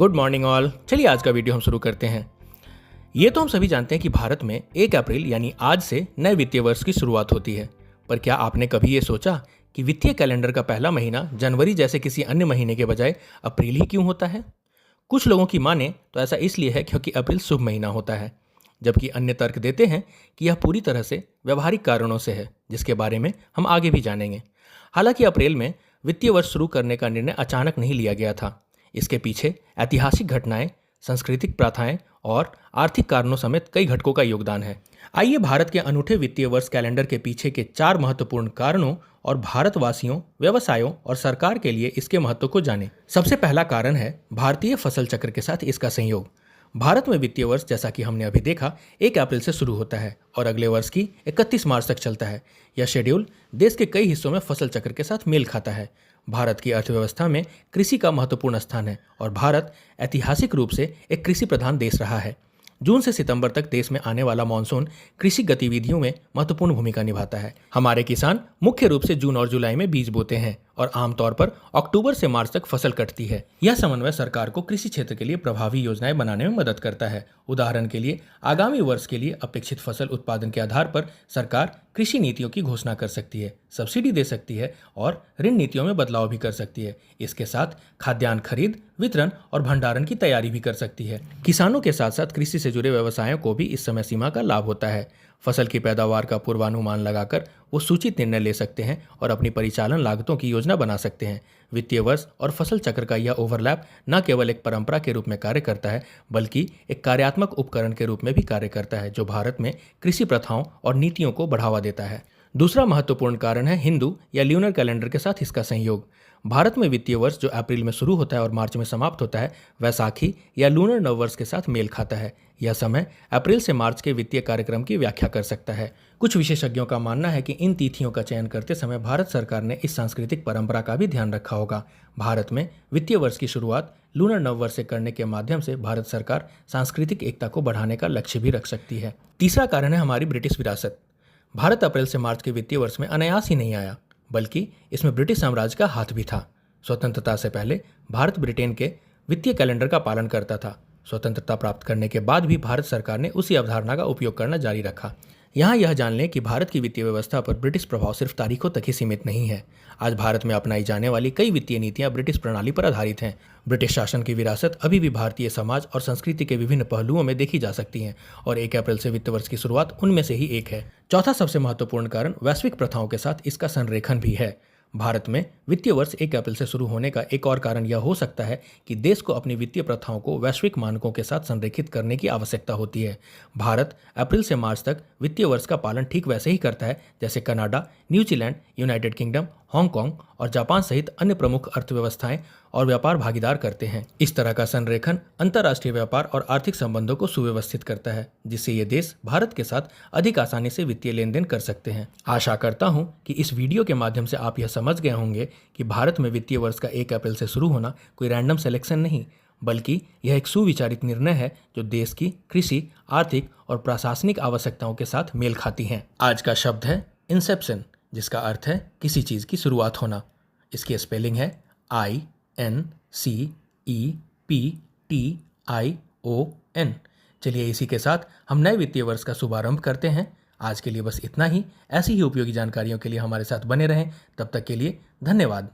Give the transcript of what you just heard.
Good morning all. चलिए आज का वीडियो हम शुरू करते हैं। ये तो हम सभी जानते हैं कि भारत में 1 अप्रैल यानी आज से नए वित्तीय वर्ष की शुरुआत होती है। पर क्या आपने कभी ये सोचा कि वित्तीय कैलेंडर का पहला महीना जनवरी जैसे किसी अन्य महीने के बजाय अप्रैल ही क्यों होता है? कुछ लोगों की माने तो ऐसा इसलिए है क्योंकि अप्रैल शुभ महीना होता है, जबकि अन्य तर्क देते हैं कि यह पूरी तरह से व्यवहारिक कारणों से है, जिसके बारे में हम आगे भी जानेंगे। हालांकि अप्रैल में वित्तीय वर्ष शुरू करने का निर्णय अचानक नहीं लिया गया था। इसके पीछे ऐतिहासिक घटनाएं, सांस्कृतिक प्रथाएं और आर्थिक कारणों समेत कई घटकों का योगदान है। आइए भारत के अनूठे वित्तीय वर्ष कैलेंडर के पीछे के 4 महत्वपूर्ण कारणों और भारतवासियों, व्यवसायों और सरकार के लिए इसके महत्व को जानें। सबसे पहला कारण है भारतीय फसल चक्र के साथ इसका संयोग। भारत में वित्तीय वर्ष, जैसा कि हमने अभी देखा, 1 अप्रैल से शुरू होता है और अगले वर्ष की 31 मार्च तक चलता है। यह शेड्यूल देश के कई हिस्सों में फसल चक्र के साथ मेल खाता है। भारत की अर्थव्यवस्था में कृषि का महत्वपूर्ण स्थान है और भारत ऐतिहासिक रूप से एक कृषि प्रधान देश रहा है। जून से सितंबर तक देश में आने वाला मानसून कृषि गतिविधियों में महत्वपूर्ण भूमिका निभाता है। हमारे किसान मुख्य रूप से जून और जुलाई में बीज बोते हैं और आमतौर पर अक्टूबर से मार्च तक फसल कटती है। यह समन्वय सरकार को कृषि क्षेत्र के लिए प्रभावी योजनाएं बनाने में मदद करता है। उदाहरण के लिए, आगामी वर्ष के लिए अपेक्षित फसल उत्पादन के आधार पर सरकार कृषि नीतियों की घोषणा कर सकती है, सब्सिडी दे सकती है और ऋण नीतियों में बदलाव भी कर सकती है। इसके साथ खाद्यान्न खरीद, वितरण और भंडारण की तैयारी भी कर सकती है। किसानों के साथ साथ कृषि से जुड़े व्यवसायों को भी इस समय सीमा का लाभ होता है। फसल की पैदावार का पूर्वानुमान लगाकर वो सूचित निर्णय ले सकते हैं और अपनी परिचालन लागतों की योजना बना सकते हैं। वित्तीय वर्ष और फसल चक्र का यह ओवरलैप न केवल एक परंपरा के रूप में कार्य करता है, बल्कि एक कार्यात्मक उपकरण के रूप में भी कार्य करता है, जो भारत में कृषि प्रथाओं और नीतियों को बढ़ावा देता है। दूसरा महत्वपूर्ण कारण है हिंदू या ल्यूनर कैलेंडर के साथ इसका संयोग। भारत में वित्तीय वर्ष, जो अप्रैल में शुरू होता है और मार्च में समाप्त होता है, वैसाखी या लूनर नववर्ष के साथ मेल खाता है। यह समय अप्रैल से मार्च के वित्तीय कार्यक्रम की व्याख्या कर सकता है। कुछ विशेषज्ञों का मानना है कि इन तिथियों का चयन करते समय भारत सरकार ने इस सांस्कृतिक परंपरा का भी ध्यान रखा होगा। भारत में वित्तीय वर्ष की शुरुआत लूनर नववर्ष से करने के माध्यम से भारत सरकार सांस्कृतिक एकता को बढ़ाने का लक्ष्य भी रख सकती है। तीसरा कारण है हमारी ब्रिटिश विरासत। भारत अप्रैल से मार्च के वित्तीय वर्ष में अनायास ही नहीं आया, बल्कि इसमें ब्रिटिश साम्राज्य का हाथ भी था। स्वतंत्रता से पहले भारत ब्रिटेन के वित्तीय कैलेंडर का पालन करता था। स्वतंत्रता प्राप्त करने के बाद भी भारत सरकार ने उसी अवधारणा का उपयोग करना जारी रखा। यहाँ यह जान लें कि भारत की वित्तीय व्यवस्था पर ब्रिटिश प्रभाव सिर्फ तारीखों तक ही सीमित नहीं है। आज भारत में अपनाई जाने वाली कई वित्तीय नीतियाँ ब्रिटिश प्रणाली पर आधारित हैं। ब्रिटिश शासन की विरासत अभी भी भारतीय समाज और संस्कृति के विभिन्न पहलुओं में देखी जा सकती हैं और 1 अप्रैल से वित्त वर्ष की शुरुआत उनमें से ही एक है। चौथा सबसे महत्वपूर्ण कारण वैश्विक प्रथाओं के साथ इसका संरेखन भी है। भारत में वित्तीय वर्ष 1 अप्रैल से शुरू होने का एक और कारण यह हो सकता है कि देश को अपनी वित्तीय प्रथाओं को वैश्विक मानकों के साथ संरेखित करने की आवश्यकता होती है। भारत अप्रैल से मार्च तक वित्तीय वर्ष का पालन ठीक वैसे ही करता है जैसे Canada, New Zealand, United kingdom, Hong Kong और जापान सहित अन्य प्रमुख अर्थव्यवस्थाएं और व्यापार भागीदार करते हैं। इस तरह का संरेखन अंतर्राष्ट्रीय व्यापार और आर्थिक संबंधों को सुव्यवस्थित करता है, जिससे ये देश भारत के साथ अधिक आसानी से वित्तीय लेन देन कर सकते हैं। आशा करता हूं कि इस वीडियो के माध्यम से आप यह समझ गए होंगे कि भारत में वित्तीय वर्ष का 1 अप्रैल से शुरू होना कोई रैंडम सिलेक्शन नहीं, बल्कि यह एक सुविचारित निर्णय है जो देश की कृषि, आर्थिक और प्रशासनिक आवश्यकताओं के साथ मेल खाती हैं। आज का शब्द है इंसेप्शन, जिसका अर्थ है किसी चीज़ की शुरुआत होना। इसकी स्पेलिंग है INCEPTION। चलिए इसी के साथ हम नए वित्तीय वर्ष का शुभारंभ करते हैं। आज के लिए बस इतना ही। ऐसी ही उपयोगी जानकारियों के लिए हमारे साथ बने रहें। तब तक के लिए धन्यवाद।